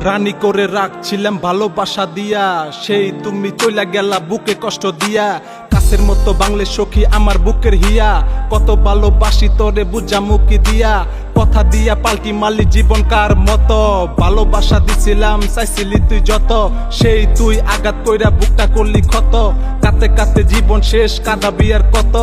রানী করে রাখছিলাম ভালোবাসা দিয়া, সেই তুমি চইলা গেলা বুকে কষ্ট দিয়া। কাছের মতো বাংলে সখী আমার বুকের হিয়া, কত ভালোবাসি তোরে বুঝা মুখি দিয়া। কথা দিয়া পাল্টি মালি জীবন কার মতো, ভালোবাসা দিছিলাম চাইছিলি তুই যত, সেই তুই আঘাত কইরা বুকটা করলি ক্ষত। কাতে কাতে জীবন শেষ কাঁদাবি আর কত,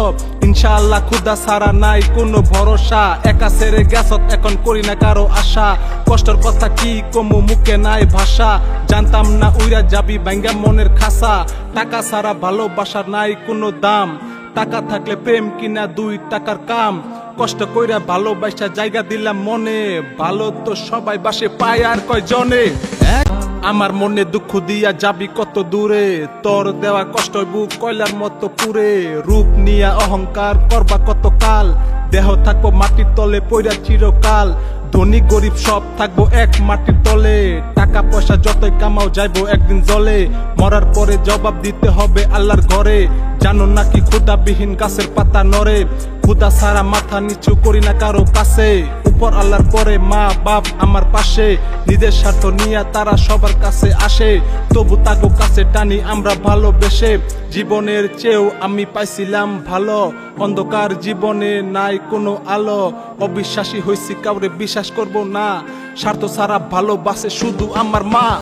ইনশাআল্লাহ খুদা ছাড়া নাই কোনো ভরসা। একা ছেড়ে গেছত এখন করি না কারো আশা, কষ্টের কথা কি কমু মুখে নাই ভাষা। জানতাম না উইরা যাবি ভাঙ্গা মনের খাসা, টাকা ছাড়া ভালোবাসার নাই কোনো দাম। টাকা থাকলে প্রেম কিনা 2 টাকার কাম, কষ্ট কইরা ভালোবাসা জায়গা দিলাম মনে। ভালো তো সবাই বাসে পায় আর কয়জনে, আমার মনে দুঃখ দিয়া যাবি কত দূরে। তোর দেওয়া কষ্ট বুক কয়লার মতো পুরে, রূপ নিয়া অহংকার করবা কত কাল। দেহ থাকবো মাটির তলে পইরা চিরকাল, ধনী গরিব সব থাকবো এক মাটির তলে। টাকা পয়সা যতই কামাও যাইবো একদিন জলে, মরার পরে জবাব দিতে হবে আল্লাহর ঘরে। জানো নাকি ক্ষুধাবিহীন গাছের পাতা নড়ে, ক্ষুধা ছাড়া মাথা নিচু করি না কারো কাছে। উপর আল্লাহর পরে মা বাপ আমার পাশে, নিজের স্বার্থ নিয়ে তারা সবার কাছে আসে। তবু তাগো কাছে টানি আমরা ভালোবেসে, জীবনের চেয়েও আমি পাইছিলাম ভালো। অন্ধকার জীবনে নাই কোনো আলো, অবিশ্বাসী হইছি কাউরে বিশ্বাস করব না। স্বার্থ ছাড়া ভালোবাসে শুধু আমার মা।